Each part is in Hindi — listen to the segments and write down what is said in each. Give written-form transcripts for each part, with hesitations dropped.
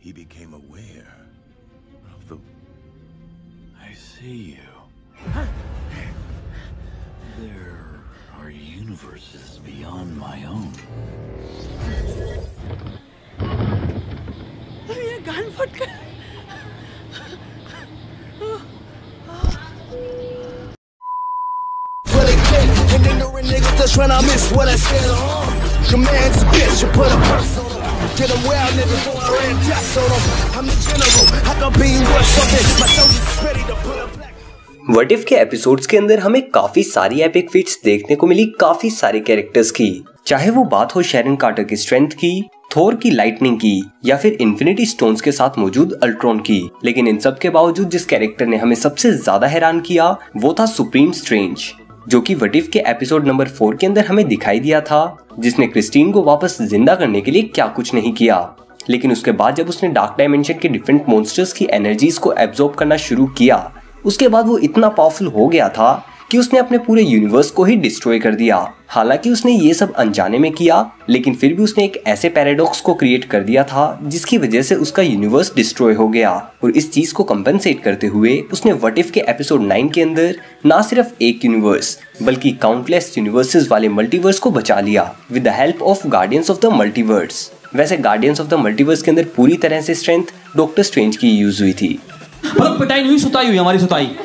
he became aware of the... I see you. There are universes beyond my own. ये गान फट गया। व्हाट इफ के एपिसोड्स के अंदर हमें काफी सारी एपिक फीट्स देखने को मिली काफी सारे कैरेक्टर्स की, चाहे वो बात हो शैरन कार्टर की स्ट्रेंथ की, थोर की लाइटनिंग की या फिर इन्फिनिटी स्टोन्स के साथ मौजूद अल्ट्रॉन की। लेकिन इन सब के बावजूद जिस कैरेक्टर ने हमें सबसे ज्यादा हैरान किया वो था सुप्रीम स्ट्रेंज, जो कि व्हाट इफ के एपिसोड नंबर 4 के अंदर हमें दिखाई दिया था, जिसने क्रिस्टीन को वापस जिंदा करने के लिए क्या कुछ नहीं किया। लेकिन उसके बाद जब उसने डार्क डायमेंशन के डिफरेंट मॉन्स्टर्स की एनर्जीज को एब्जॉर्ब करना शुरू किया, उसके बाद वो इतना पावरफुल हो गया था कि उसने अपने पूरे यूनिवर्स को ही डिस्ट्रॉय कर दिया। हालांकि उसने ये सब अनजाने में किया, लेकिन फिर भी उसने एक ऐसे पैराडॉक्स को क्रिएट कर दिया था जिसकी वजह से उसका यूनिवर्स डिस्ट्रॉय हो गया। और इस चीज को कंपेंसेट करते हुए उसने व्हाट इफ के एपिसोड 9 के अंदर ना सिर्फ एक यूनिवर्स बल्कि काउंटलेस यूनिवर्सेस वाले मल्टीवर्स को बचा लिया with the help of guardians of the multiverse. वैसे गार्डियंस ऑफ द मल्टीवर्स के अंदर पूरी तरह से स्ट्रेंथ डॉक्टर स्ट्रेंज की यूज हुई थी। पिटाई नहीं, सुताई हुई हमारी सुताई।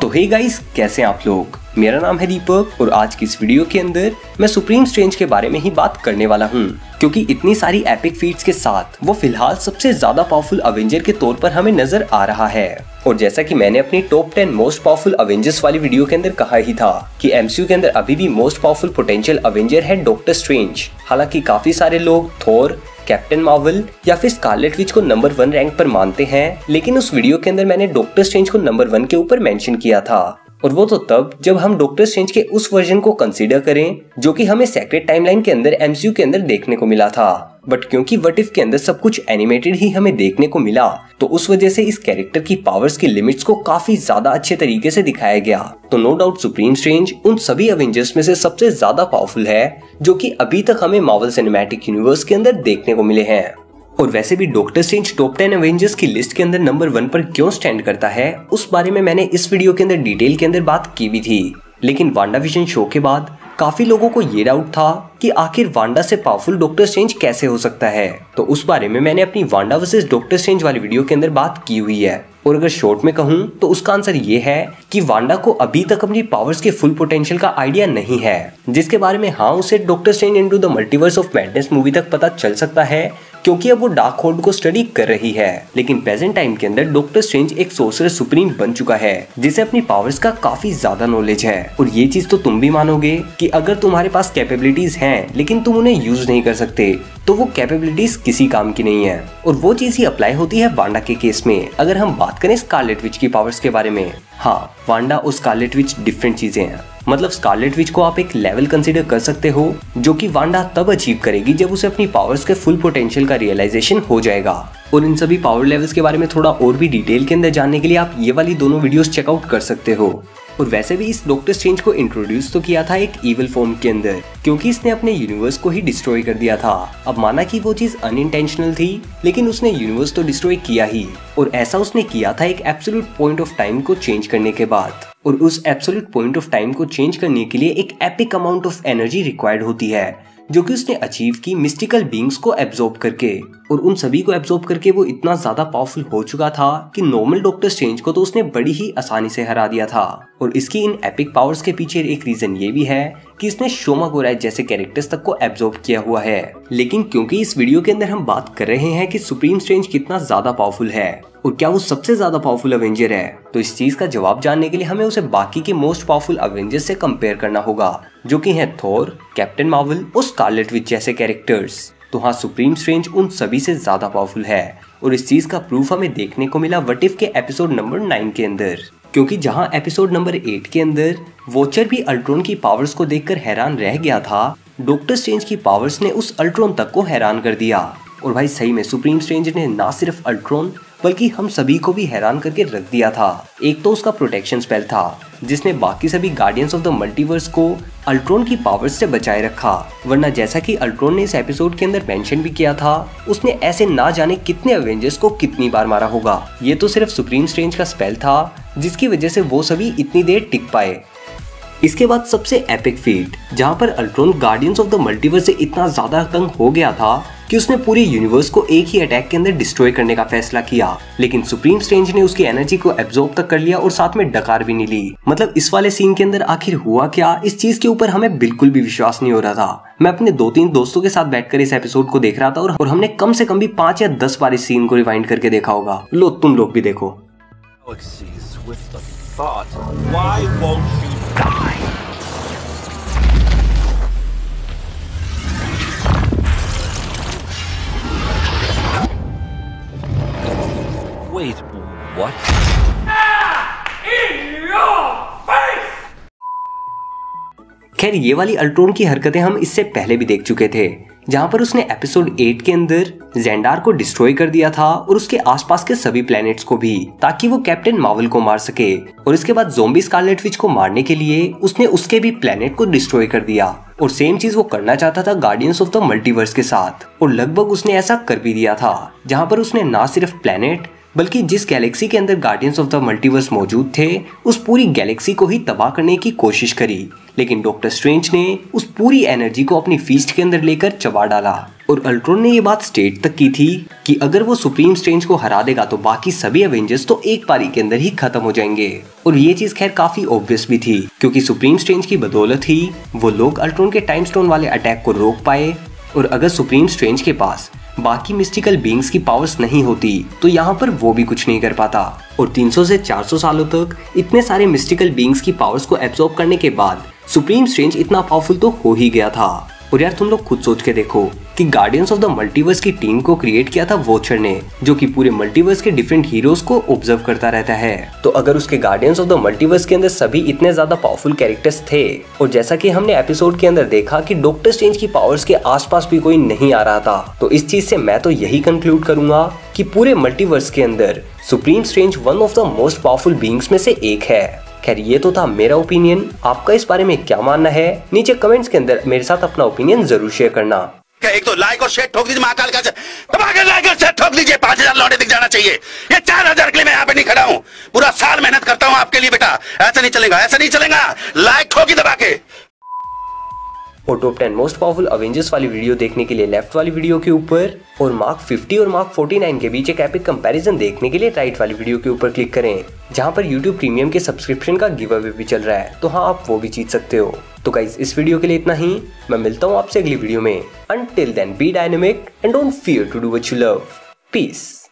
तो हे गाइस, कैसे हैं आप लोग? मेरा नाम है दीपक और आज की इस वीडियो के अंदर मैं सुप्रीम स्ट्रेंज के बारे में ही बात करने वाला हूँ, क्योंकि इतनी सारी एपिक फीट्स के साथ वो फिलहाल सबसे ज्यादा पावरफुल अवेंजर के तौर पर हमें नजर आ रहा है। और जैसा कि मैंने अपनी टॉप 10 मोस्ट पावरफुल अवेंजर्स वाली वीडियो के अंदर कहा ही था कि एमसीयू के अंदर अभी भी मोस्ट पावरफुल पोटेंशियल अवेंजर है डॉक्टर स्ट्रेंज। हालांकि काफी सारे लोग थोर, कैप्टन मार्वल या फिर स्कारलेट विच को नंबर 1 रैंक पर मानते हैं, लेकिन उस वीडियो के अंदर मैंने डॉक्टर स्ट्रेंज को नंबर 1 के ऊपर मेंशन किया था। और वो तो तब जब हम डॉक्टर स्ट्रेंज के उस वर्जन को कंसीडर करें जो कि हमें सेक्रेट टाइमलाइन के अंदर एमसीयू के अंदर देखने को मिला था। बट क्योंकि व्हाट इफ के अंदर सब कुछ एनिमेटेड ही हमें देखने को मिला, तो उस वजह से इस कैरेक्टर की पावर्स की लिमिट्स को काफी ज्यादा अच्छे तरीके से दिखाया गया। तो नो डाउट सुप्रीम स्ट्रेंज उन सभी अवेंजर्स में से सबसे ज्यादा पावरफुल है जो कि अभी तक हमें मार्वल सिनेमैटिक यूनिवर्स के अंदर देखने को मिले हैं। और वैसे भी डॉक्टर स्ट्रेंज टॉप 10 अवेंजर्स की लिस्ट के अंदर नंबर 1 पर क्यों स्टैंड करता है, उस बारे में मैंने इस वीडियो के अंदर डिटेल के अंदर बात की भी थी। लेकिन वांडा विजन शो के बाद काफी लोगों को ये डाउट था कि आखिर वांडा से पावरफुल डॉक्टर स्ट्रेंज कैसे हो सकता है। तो उस बारे में मैंने अपनी वांडा वर्सेस डॉक्टर स्ट्रेंज वाली वीडियो के अंदर बात की हुई है। और अगर शॉर्ट में कहूँ तो उसका आंसर ये है कि वांडा को अभी तक अपनी पावर्स के फुल पोटेंशियल का आइडिया नहीं है, जिसके बारे में हाँ उसे doctor strange into the multiverse of madness movie तक पता चल सकता है, क्योंकि अब वो डार्क होल्ड को स्टडी कर रही है। लेकिन प्रेजेंट टाइम के अंदर डॉक्टर स्ट्रेंज एक सोर्सर सुप्रीम बन चुका है जिसे अपनी पावर्स का काफी ज्यादा नॉलेज है। और ये चीज तो तुम भी मानोगे कि अगर तुम्हारे पास कैपेबिलिटीज हैं लेकिन तुम उन्हें यूज नहीं कर सकते तो वो कैपेबिलिटीज किसी काम की नहीं है। और वो चीज ही अप्लाई होती है वांडा के केस में। अगर हम बात करें स्कारलेट विच की पावर्स के बारे में, हाँ वांडा और स्कारलेट विच डिफरेंट चीजें हैं। मतलब स्कारलेट विच को आप एक लेवल कंसीडर कर सकते हो जो कि वांडा तब अचीव करेगी जब उसे अपनी पावर्स के फुल पोटेंशियल का रियलाइजेशन हो जाएगा। और इन सभी पावर लेवल्स के बारे में थोड़ा और भी डिटेल के अंदर जानने के लिए आप ये वाली दोनों वीडियोस चेकआउट कर सकते हो। और वैसे भी इस डॉक्टर स्ट्रेंज को इंट्रोड्यूस तो किया था एक इविल फॉर्म के अंदर, क्योंकि इसने अपने यूनिवर्स को ही डिस्ट्रॉय कर दिया था। अब माना कि वो चीज अनइंटेंशनल थी, लेकिन उसने यूनिवर्स तो डिस्ट्रॉय किया ही। और ऐसा उसने किया था एक एब्सोल्यूट पॉइंट ऑफ टाइम को चेंज करने के बाद। और उस एब्सोल्यूट पॉइंट ऑफ टाइम को चेंज करने के लिए एक epic amount of energy required होती है, जो कि उसने अचीव की मिस्टिकल बीइंग्स को एब्जॉर्ब करके। और उन सभी को एब्जॉर्ब करके वो इतना ज्यादा पावरफुल हो चुका था कि नॉर्मल डॉक्टर स्ट्रेंज को तो उसने बड़ी ही आसानी से हरा दिया था। और इसकी इन एपिक पावर्स के पीछे एक रीजन ये भी है कि इसने शोमा गोराई जैसे कैरेक्टर्स तक को एब्जॉर्ब किया हुआ है। लेकिन क्योंकि इस वीडियो के अंदर हम बात कर रहे हैं कि सुप्रीम स्ट्रेंज कितना ज्यादा पावरफुल है और क्या वो सबसे ज्यादा पावरफुल अवेंजर है, तो इस चीज का जवाब जानने के लिए हमें उसे बाकी के मोस्ट पावरफुल अवेंजर्स से कंपेयर करना होगा, जो कि हैं थोर, कैप्टन मार्वल और स्कारलेट विच जैसे कैरेक्टर्स। तो हाँ, सुप्रीम स्ट्रेंज उन सभी से ज्यादा पावरफुल है। और इस चीज का प्रूफ हमें देखने को मिला व्हाट इफ के एपिसोड नंबर 9 के अंदर, क्योंकि जहां एपिसोड नंबर 8 के अंदर वॉचर भी अल्ट्रॉन की पावर्स को देखकर हैरान रह गया था, डॉक्टर स्ट्रेंज की पावर्स ने उस अल्ट्रॉन तक को हैरान कर दिया। और भाई सही में सुप्रीम स्ट्रेंज ने ना सिर्फ अल्ट्रॉन बल्कि हम सभी को भी हैरान करके रख दिया था। एक तो उसका प्रोटेक्शन स्पेल था जिसने बाकी सभी गार्डियंस ऑफ द मल्टीवर्स को अल्ट्रॉन की पावर्स से बचाए रखा, वरना जैसा कि अल्ट्रॉन ने इस एपिसोड के अंदर मेंशन भी किया था, उसने ऐसे ना जाने कितने अवेंजर्स को कितनी बार मारा होगा। ये तो सिर्फ सुप्रीम स्ट्रेंज का स्पेल था जिसकी वजह से वो सभी इतनी देर टिक पाए। इसके बाद सबसे एपिक फीट जहां पर Ultron guardians of the multiverse से इतना ज्यादा तंग हो गया था कि उसने पूरे यूनिवर्स को एक ही अटैक के अंदर डिस्ट्रॉय करने का फैसला किया, लेकिन सुप्रीम स्ट्रेंज ने उसकी एनर्जी को एब्जॉर्ब तक कर लिया और साथ में डकार भी नहीं ली। मतलब इस वाले सीन के अंदर आखिर हुआ क्या, इस चीज के ऊपर हमें बिल्कुल भी विश्वास नहीं हो रहा था। मैं अपने 2-3 दोस्तों के साथ बैठकर इस एपिसोड को देख रहा था और हमने कम से कम भी 5 या 10 बार इस सीन को रिवाइंड करके देखा होगा। लो तुम लोग भी देखो। Wait, what? खैर ये वाली अल्ट्रॉन की हरकतें हम इससे पहले भी देख चुके थे, जहां पर उसने एपिसोड 8 के अंदर ज़ेंडार को डिस्ट्रॉय कर दिया था और उसके आसपास के सभी प्लैनेट्स को भी, ताकि वो कैप्टन मार्वल को मार सके। और इसके बाद ज़ोंबी स्कारलेट विच को मारने के लिए उसने उसके भी प्लैनेट को डिस्ट्रॉय कर दिया। और सेम चीज वो करना चाहता था गार्डियंस ऑफ द मल्टीवर्स के साथ, और लगभग उसने ऐसा कर भी दिया था, जहां पर उसने ना सिर्फ प्लैनेट बल्कि जिस गैलेक्सी के अंदर गार्डियंस ऑफ द मल्टीवर्स मौजूद थे उस पूरी गैलेक्सी को ही तबाह करने की कोशिश करी। लेकिन डॉक्टर स्ट्रेंज ने उस पूरी एनर्जी को अपनी फीस्ट के अंदर लेकर चबा डाला। और अल्ट्रॉन ने ये बात स्टेट तक की थी कि अगर वो सुप्रीम स्ट्रेंज को हरा देगा तो बाकी सभी एवेंजर्स तो एक पारी के अंदर ही खत्म हो जाएंगे। और ये चीज खैर काफी ऑब्वियस भी थी, क्योंकि सुप्रीम स्ट्रेंज की बदौलत ही वो लोग अल्ट्रॉन के टाइम स्टोन वाले अटैक को रोक पाए। और अगर सुप्रीम स्ट्रेंज के पास बाकी मिस्टिकल बीइंग्स की पावर्स नहीं होती तो यहाँ पर वो भी कुछ नहीं कर पाता। और 300 से 400 सालों तक इतने सारे मिस्टिकल बीइंग्स की पावर्स को एब्जॉर्ब करने के बाद सुप्रीम स्ट्रेंज इतना पावरफुल तो हो ही गया था। और यार तुम लोग खुद सोच के देखो कि गार्डियंस ऑफ द मल्टीवर्स की टीम को क्रिएट किया था वॉचर ने, जो कि पूरे मल्टीवर्स के डिफरेंट हीरोज को ऑब्जर्व करता रहता है। तो अगर उसके गार्डियंस ऑफ द मल्टीवर्स के अंदर सभी इतने ज्यादा पावरफुल कैरेक्टर्स थे, और जैसा कि हमने एपिसोड के अंदर देखा कि डॉक्टर स्ट्रेंज की पावर्स के आसपास भी कोई नहीं आ रहा था, तो इस चीज से मैं तो यही कंक्लूड करूंगा कि पूरे मल्टीवर्स के अंदर supreme strange one of the most powerful beings में से एक है। खैर ये तो था मेरा ओपिनियन, आपका इस बारे में क्या मानना है नीचे कमेंट्स के अंदर मेरे साथ अपना ओपिनियन जरूर शेयर करना। एक तो लाइक और शेयर ठोक दीजिए, महाकाल का दबा के लाइक और शेयर ठोक दीजिए। 5000 लौटे दिख जाना चाहिए। ये 4000 के लिए मैं यहाँ पे नहीं खड़ा हूँ, पूरा साल मेहनत करता हूँ आपके लिए बेटा। ऐसा नहीं चलेगा, ऐसा नहीं चलेगा। लाइक ठोकी दबा के। और टॉप 10 मोस्ट पावरफुल अवेंजर्स वाली वीडियो देखने के लिए लेफ्ट वाली वीडियो के ऊपर, और मार्क 50 और मार्क 49 के बीच एक एपिक कंपैरिजन देखने के लिए राइट वाली वीडियो के ऊपर क्लिक करें, जहां पर YouTube प्रीमियम के सब्सक्रिप्शन का गिव अवे भी चल रहा है, तो हाँ आप वो भी जीत सकते हो। तो गाइस इस वीडियो के लिए इतना ही, मैं मिलता हूँ आपसे अगली वीडियो में। Until then be dynamic and don't fear to do what you love. Peace.